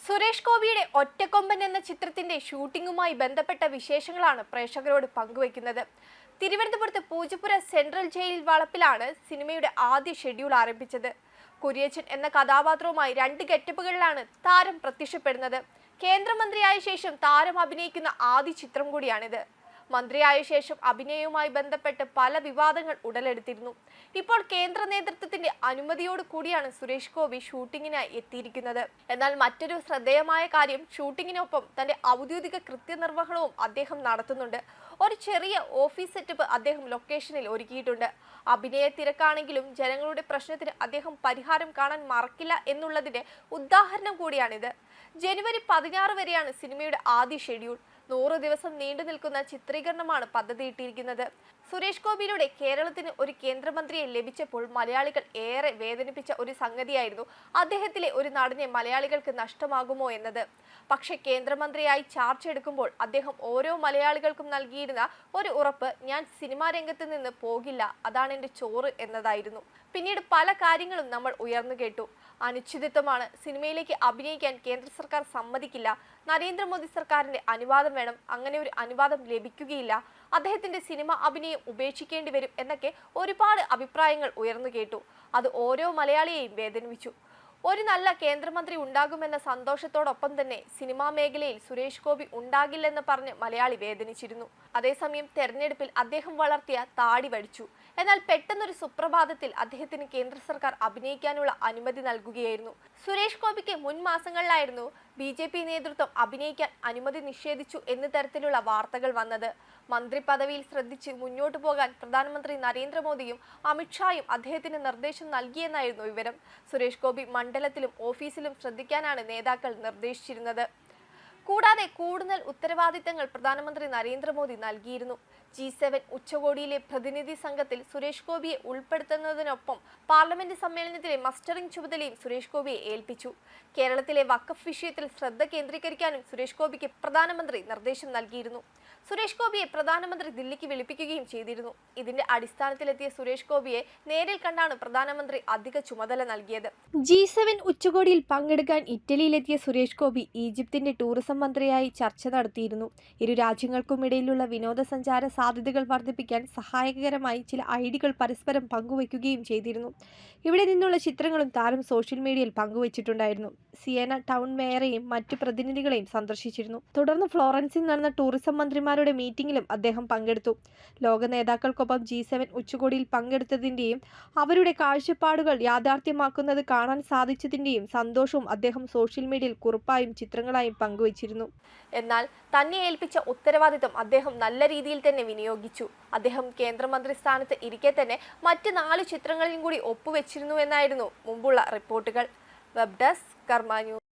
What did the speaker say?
സുരേഷ് ഗോപിയുടെ ഒറ്റക്കൊമ്പൻ എന്ന ചിത്രത്തിന്റെ ഷൂട്ടിംഗുമായി ബന്ധപ്പെട്ട വിശേഷങ്ങളാണ് പ്രേക്ഷകരോട് പങ്കുവയ്ക്കുന്നത്. തിരുവനന്തപുരത്ത് പൂജപ്പുര സെൻട്രൽ ജയിലിൽ വളപ്പിലാണ് സിനിമയുടെ ആദ്യ ഷെഡ്യൂൾ ആരംഭിച്ചത്. കുര്യച്ചൻ എന്ന കഥാപാത്രവുമായി 2 ഗെറ്റപ്പുകളിലാണ് താരം പ്രത്യക്ഷപ്പെടുന്നത്. കേന്ദ്രമന്ത്രിയായ ശേഷം താരം അഭിനയിക്കുന്ന ആദ്യ ചിത്രം കൂടിയാണിത്. മന്ത്രിയായ ശേഷം അഭിനയവുമായി ബന്ധപ്പെട്ട് പല വിവാദങ്ങൾ ഉടലെടുത്തിരുന്നു. ഇപ്പോൾ കേന്ദ്ര നേതൃത്വത്തിന്റെ അനുമതിയോട് കൂടിയാണ് സുരേഷ് ഗോപി ഷൂട്ടിങ്ങിനായി എത്തിയിരിക്കുന്നത്. എന്നാൽ മറ്റൊരു ശ്രദ്ധേയമായ കാര്യം, ഷൂട്ടിങ്ങിനൊപ്പം തന്റെ ഔദ്യോഗിക കൃത്യനിർവഹണവും അദ്ദേഹം നടത്തുന്നുണ്ട്. ഒരു ചെറിയ ഓഫീസ് സെറ്റപ്പ് അദ്ദേഹം ലൊക്കേഷനിൽ ഒരുക്കിയിട്ടുണ്ട്. അഭിനയ തിരക്കാണെങ്കിലും ജനങ്ങളുടെ പ്രശ്നത്തിന് അദ്ദേഹം പരിഹാരം കാണാൻ മറക്കില്ല എന്നുള്ളതിന്റെ ഉദാഹരണം കൂടിയാണിത്. ജനുവരി 16 വരെയാണ് സിനിമയുടെ ആദ്യ ഷെഡ്യൂൾ. 100 ദിവസം നീണ്ടു നിൽക്കുന്ന ചിത്രീകരണമാണ് പദ്ധതിയിട്ടിരിക്കുന്നത്. സുരേഷ് ഗോപിയിലൂടെ കേരളത്തിന് ഒരു കേന്ദ്രമന്ത്രിയെ ലഭിച്ചപ്പോൾ മലയാളികൾ ഏറെ വേദനിപ്പിച്ച ഒരു സംഗതിയായിരുന്നു അദ്ദേഹത്തിലെ ഒരു നടനെ മലയാളികൾക്ക് നഷ്ടമാകുമോ എന്നത്. പക്ഷെ കേന്ദ്രമന്ത്രിയായി ചാർജ് എടുക്കുമ്പോൾ അദ്ദേഹം ഓരോ മലയാളികൾക്കും നൽകിയിരുന്ന ഒരു ഉറപ്പ്, ഞാൻ സിനിമാ രംഗത്ത് നിന്ന് പോകില്ല, അതാണ് എൻ്റെ ചോറ് എന്നതായിരുന്നു. പിന്നീട് പല കാര്യങ്ങളും നമ്മൾ ഉയർന്നു കേട്ടു. അനിശ്ചിതത്വമാണ്, സിനിമയിലേക്ക് അഭിനയിക്കാൻ കേന്ദ്ര സർക്കാർ സമ്മതിക്കില്ല, നരേന്ദ്രമോദി സർക്കാരിന്റെ അനുവാദം വേണം, അങ്ങനെ ഒരു അനുവാദം ലഭിക്കുകയില്ല, അദ്ദേഹത്തിന്റെ സിനിമ അഭിനയം ഉപേക്ഷിക്കേണ്ടി വരും എന്നൊക്കെ ഒരുപാട് അഭിപ്രായങ്ങൾ ഉയർന്നു കേട്ടു. അത് ഓരോ മലയാളിയെയും വേദനിപ്പിച്ചു. ഒരു നല്ല കേന്ദ്രമന്ത്രി ഉണ്ടാകുമെന്ന സന്തോഷത്തോടൊപ്പം തന്നെ സിനിമാ മേഖലയിൽ സുരേഷ് ഗോപി ഉണ്ടാകില്ലെന്ന് പറഞ്ഞ് മലയാളി വേദനിച്ചിരുന്നു. അതേസമയം തെരഞ്ഞെടുപ്പിൽ അദ്ദേഹം വളർത്തിയ താടി വടിച്ചു. എന്നാൽ പെട്ടെന്നൊരു സുപ്രഭാതത്തിൽ അദ്ദേഹത്തിന് കേന്ദ്ര സർക്കാർ അഭിനയിക്കാനുള്ള അനുമതി നൽകുകയായിരുന്നു. സുരേഷ് ഗോപിക്ക് മുൻ മാസങ്ങളിലായിരുന്നു BJP നേതൃത്വം അഭിനയിക്കാൻ അനുമതി നിഷേധിച്ചു എന്ന തരത്തിലുള്ള വാർത്തകൾ വന്നത്. മന്ത്രി പദവിയിൽ ശ്രദ്ധിച്ച് മുന്നോട്ടു പോകാൻ പ്രധാനമന്ത്രി നരേന്ദ്രമോദിയും അമിത്ഷായും അദ്ദേഹത്തിന് നിർദ്ദേശം നൽകിയെന്നായിരുന്നു വിവരം. സുരേഷ് ഗോപി മണ്ഡലത്തിലും ഓഫീസിലും ശ്രദ്ധിക്കാനാണ് നേതാക്കൾ നിർദ്ദേശിച്ചിരുന്നത്. കൂടാതെ കൂടുതൽ ഉത്തരവാദിത്തങ്ങൾ പ്രധാനമന്ത്രി നരേന്ദ്രമോദി നൽകിയിരുന്നു. G7 ഉച്ചകോടിയിലെ പ്രതിനിധി സംഘത്തിൽ സുരേഷ് ഗോപിയെ ഉൾപ്പെടുത്തുന്നതിനൊപ്പം പാർലമെന്റ് സമ്മേളനത്തിലെ മസ്റ്ററിംഗ് ചുമതലയും സുരേഷ് ഗോപിയെ ഏൽപ്പിച്ചു. കേരളത്തിലെ വഖഫ് വിഷയത്തിൽ ശ്രദ്ധ കേന്ദ്രീകരിക്കാനും സുരേഷ് ഗോപിക്ക് പ്രധാനമന്ത്രി നിർദ്ദേശം നൽകിയിരുന്നു. സുരേഷ് ഗോപിയെ പ്രധാനമന്ത്രി ദില്ലിക്ക് വിളിപ്പിക്കുകയും ചെയ്തിരുന്നു. ഇതിന്റെ അടിസ്ഥാനത്തിലെത്തിയ സുരേഷ് ഗോപിയെ നേരിൽ കണ്ടാണ് പ്രധാനമന്ത്രി അധിക ചുമതല നൽകിയത്. G7 ഉച്ചകോടിയിൽ പങ്കെടുക്കാൻ ഇറ്റലിയിലെത്തിയ സുരേഷ് ഗോപി ഈജിപ്തിന്റെ ടൂറിസം മന്ത്രിയായി ചർച്ച നടത്തിയിരുന്നു. ഇരു രാജ്യങ്ങൾക്കുമിടയിലുള്ള വിനോദസഞ്ചാര സാധ്യതകൾ വർദ്ധിപ്പിക്കാൻ സഹായകരമായി ചില ഐഡിയകൾ പരസ്പരം പങ്കുവയ്ക്കുകയും ചെയ്തിരുന്നു. ഇവിടെ നിന്നുള്ള ചിത്രങ്ങളും താരം സോഷ്യൽ മീഡിയയിൽ പങ്കുവച്ചിട്ടുണ്ടായിരുന്നു. സിയന ടൗൺ മേയറെയും മറ്റു പ്രതിനിധികളെയും സന്ദർശിച്ചിരുന്നു. തുടർന്ന് ഫ്ലോറൻസിൽ നടന്ന ടൂറിസം മന്ത്രിമാരുടെ മീറ്റിംഗിലും അദ്ദേഹം പങ്കെടുത്തു. ലോക നേതാക്കൾക്കൊപ്പം G7 ഉച്ചകോടിയിൽ പങ്കെടുത്തതിന്റെയും അവരുടെ കാഴ്ചപ്പാടുകൾ യാഥാർത്ഥ്യമാക്കുന്നത് കാണാൻ സാധിച്ചതിന്റെയും സന്തോഷവും അദ്ദേഹം സോഷ്യൽ മീഡിയയിൽ കുറിപ്പായും ചിത്രങ്ങളായും പങ്കുവച്ചിരുന്നു. എന്നാൽ തന്നെ ഏൽപ്പിച്ച ഉത്തരവാദിത്തം അദ്ദേഹം നല്ല രീതിയിൽ തന്നെ വിനിയോഗിച്ചു. അദ്ദേഹം കേന്ദ്രമന്ത്രി സ്ഥാനത്ത് ഇരിക്കെ തന്നെ മറ്റ് 4 ചിത്രങ്ങളിലും കൂടി ഒപ്പുവെച്ചിരുന്നു എന്നായിരുന്നു മുമ്പുള്ള റിപ്പോർട്ടുകൾ. വെബ് ഡെസ്ക് കർമ്മ ന്യൂസ്.